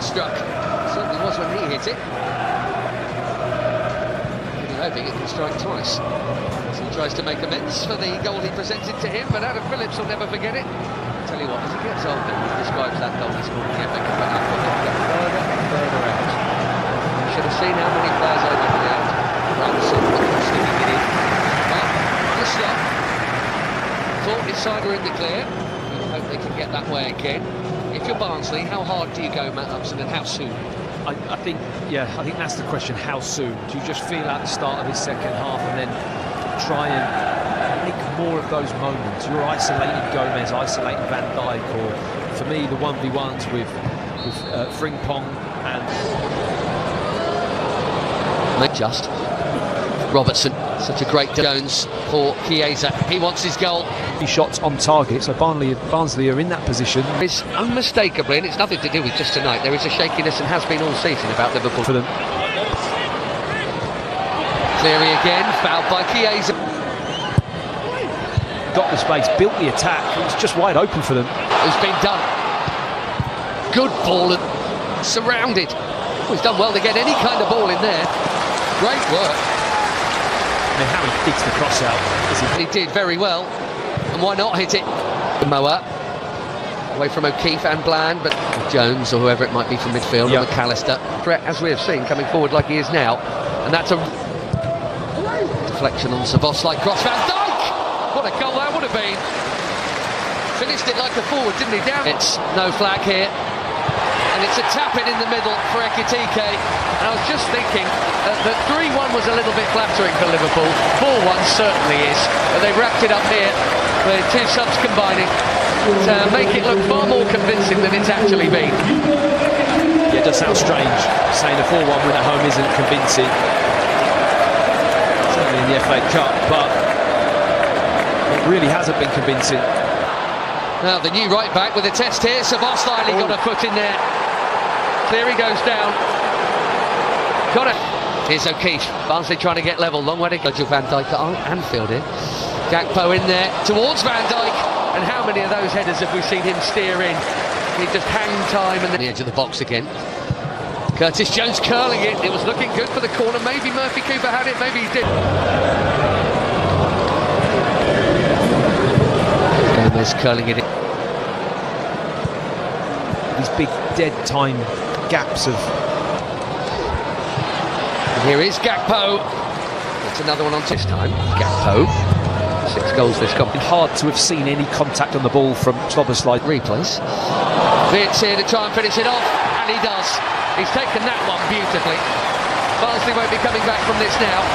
struck. Certainly was when he hit it. Really hoping it can strike twice. So he tries to make amends for the goal he presented to him, but Adam Phillips will never forget it. Tell you what, as he gets older, he describes that goal he scored. Get further and further out. You should have seen how many players I went out. Robinson sticking it in. But this lot thought his side were in the clear. I hope they can get that way again. If you're Barnsley, how hard do you go, Matt Upson, and how soon? I think that's the question. How soon? Do you just feel at the start of this second half and then try and make more of those moments? You're isolating Gomez, isolating Van Dijk, or for me the 1v1s with Frimpong and just Robertson. Such a great Jones for Chiesa. He wants his goal. Shots on target, so Barnsley are in that position. It's unmistakably, and it's nothing to do with just tonight, there is a shakiness and has been all season about Liverpool. For them. Cleary again, fouled by Chiesa. Got the space, built the attack, it was just wide open for them. It's been done. Good ball and surrounded. Well, he's done well to get any kind of ball in there. Great work. I mean, how he digs the cross out. He did very well, and why not hit it? Moa, away from O'Keefe and Bland, but Jones or whoever it might be from midfield, or McAllister. Threat, as we have seen, coming forward like he is now, and that's a deflection on Szoboszlai, cross Van Dijk! What a goal that would have been. Finished it like a forward, didn't he? Down. It's no flag here. And it's a tap-in in the middle for Ekitike. And I was just thinking that 3-1 was a little bit flattering for Liverpool. 4-1 certainly is. But they've wrapped it up here with two subs combining to make it look far more convincing than it's actually been. Yeah, it does sound strange saying a 4-1 win at home isn't convincing. Certainly in the FA Cup, but it really hasn't been convincing. Now the new right back with a test here. Szoboszlai got a foot in there. Cleary goes down. Got it. Here's O'Keefe. Barnsley trying to get level. Long way to go. Van Dijk at Anfield here. Gakpo in there towards Van Dijk. And how many of those headers have we seen him steer in? He just hang time and the edge of the box again. Curtis Jones curling it. It was looking good for the corner. Maybe Murphy Cooper had it. Maybe he did. Gomez curling it in. These big dead time gaps of. And here is Gakpo. That's another one on this time. Gakpo. 6 goals this company. Hard to have seen any contact on the ball from Szoboszlai. Replays. Vitz here to try and finish it off, and he does. He's taken that one beautifully. Barnsley won't be coming back from this now.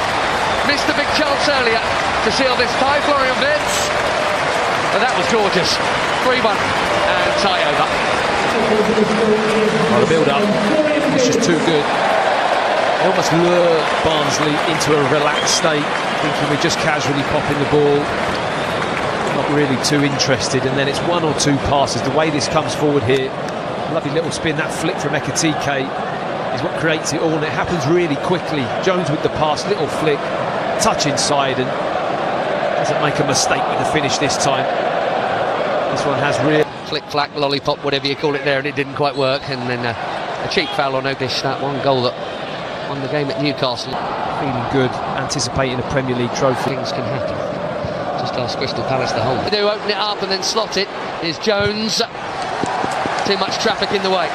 Missed the big chance earlier to seal this tie. Florian Vitz. But that was gorgeous. 3-1 and tie over. Well, the build-up was just too good. They almost lured Barnsley into a relaxed state, thinking we're just casually popping the ball, not really too interested, and then it's 1 or 2 passes. The way this comes forward here, lovely little spin, that flick from Ekitike is what creates it all, and it happens really quickly. Jones with the pass, little flick, touch inside, and doesn't make a mistake with the finish this time. This one has real flick-flack, lollipop, whatever you call it there, and it didn't quite work, and then a cheap foul on O'Keefe. That one goal that won the game at Newcastle. Feeling good, anticipating a Premier League trophy. Things can happen. Just ask Crystal Palace to hold. They do open it up and then slot it. Here's Jones. Too much traffic in the way.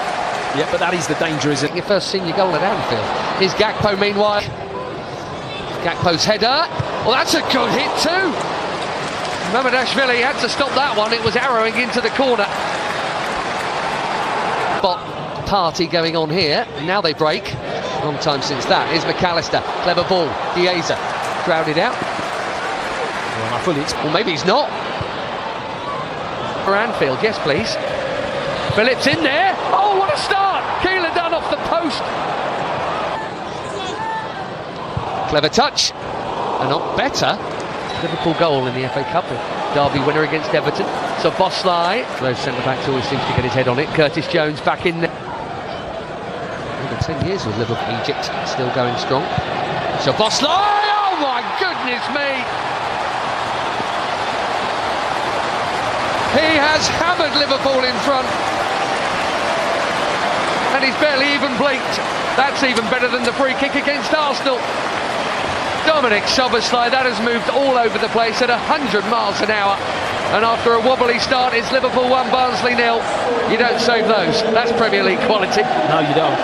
Yeah, but that is the danger, isn't it? Your first senior goal at Anfield. Here's Gakpo meanwhile. Gakpo's header. Well, that's a good hit too. Mamardashvili had to stop that one. It was arrowing into the corner. Spot party going on here. Now they break. Long time since that. Here's McAllister. Clever ball. Chiesa. Crowded out. Well, maybe he's not. For Anfield, yes please. Phillips in there. Oh, what a start! Keeler done off the post. Clever touch. And not better. Liverpool goal in the FA Cup. Derby winner against Everton. So Szoboszlai. Those centre-backs always seems to get his head on it. Curtis Jones back in there. Over 10 years with Liverpool. Egypt still going strong. So Szoboszlai. Oh my goodness me! He has hammered Liverpool in front. and he's barely even blinked. That's even better than the free kick against Arsenal. Dominic Szoboszlai, that has moved all over the place at 100 miles an hour. And after a wobbly start, it's Liverpool 1, Barnsley 0. You don't save those. That's Premier League quality. No, you don't.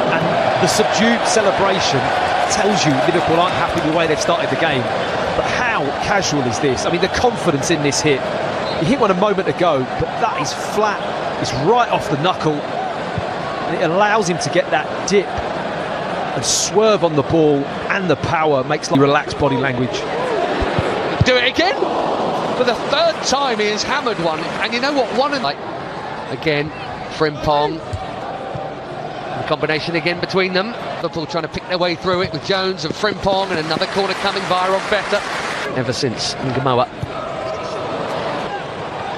And the subdued celebration tells you Liverpool aren't happy with the way they've started the game. But how casual is this? I mean, the confidence in this hit. He hit one a moment ago, but that is flat. It's right off the knuckle. And it allows him to get that dip and swerve on the ball, and the power makes relaxed body language. Do it again. For the third time he has hammered one, and you know what, again, Frimpong, the combination again between them. Liverpool trying to pick their way through it with Jones and Frimpong, and another corner coming via Better. Ever since Ngamoa.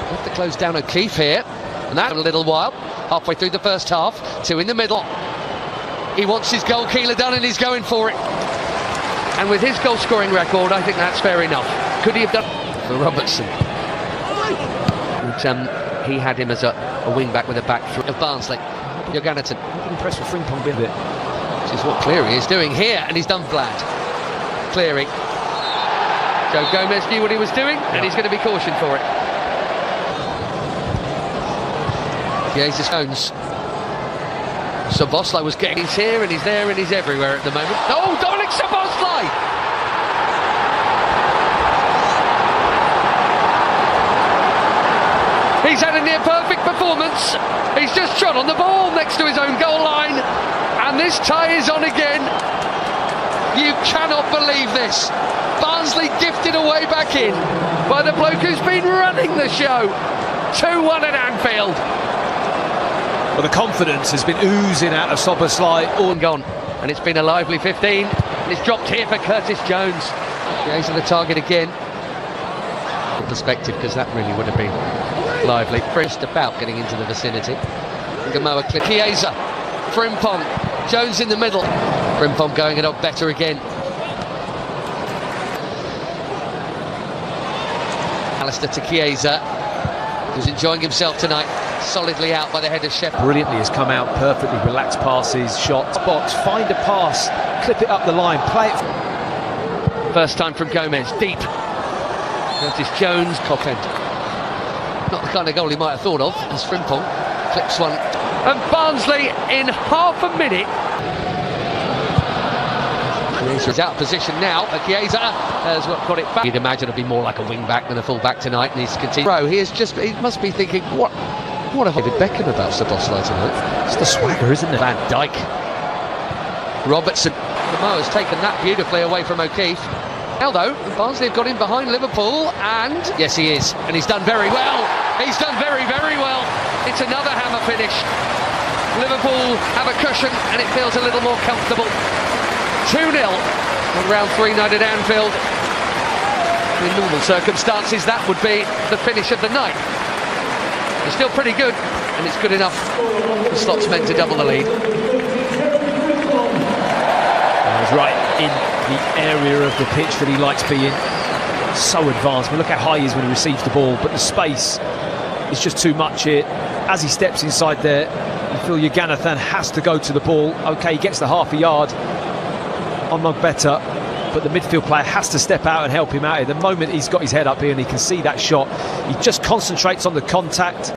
Have to close down O'Keefe here, and that in a little while, halfway through the first half, 2 in the middle. He wants his goal keeler done, and he's going for it. And with his goal scoring record, I think that's fair enough. Could he have done for Robertson? But, he had him as a wing back with a back through of Barnsley. Joganneton. I'm getting impressed with Frimpong a bit. Which is what Cleary is doing here, and he's done flat. Cleary. Joe Gomez knew what he was doing, and he's going to be cautioned for it. Jesus Jones. Szoboszlai was getting his here, and he's there, and he's everywhere at the moment. Oh, Dominic Szoboszlai! He's had a near-perfect performance. He's just shot on the ball next to his own goal line, and this tie is on again. You cannot believe this. Barnsley gifted away back in by the bloke who's been running the show. 2-1 at Anfield. Well, the confidence has been oozing out of Szoboszlai. All gone, and it's been a lively 15. And it's dropped here for Curtis Jones. He's on the target again. Good perspective, because that really would have been lively. Just about getting into the vicinity. Ngamoa, Chiesa, Frimpong, Jones in the middle. Frimpong going it up better again. Alistair to Chiesa, who's enjoying himself tonight. Solidly out by the head of Shepherd. Brilliantly has come out perfectly, relaxed passes, shots, box, find a pass, clip it up the line, play it. First time from Gomez, deep. Curtis Jones, top end. Not the kind of goal he might have thought of, as Frimpong clips one. And Barnsley in half a minute. Chiesa's out of position now, but Chiesa has got it back. You'd imagine it'd be more like a wing back than a full back tonight, and he's continued. He must be thinking, what a David Beckham about Szoboszlai tonight. It's the swagger, isn't it? Van Dijk. Robertson. Ngamoa has taken that beautifully away from O'Keefe. Now though, Barnsley have got in behind Liverpool, and yes he is, and he's done very well. He's done very, very well. It's another hammer finish. Liverpool have a cushion, and it feels a little more comfortable. 2-0 on round 3 night at Anfield. In normal circumstances, that would be the finish of the night. It's still pretty good, and it's good enough for Slots men to double the lead. He's right in the area of the pitch that he likes being. So advanced. Look how high he is when he receives the ball, but the space is just too much here. As he steps inside there, you feel Joganneton has to go to the ball. Okay, he gets the half a yard on Better, but the midfield player has to step out and help him out here. The moment he's got his head up here and he can see that shot, he just concentrates on the contact.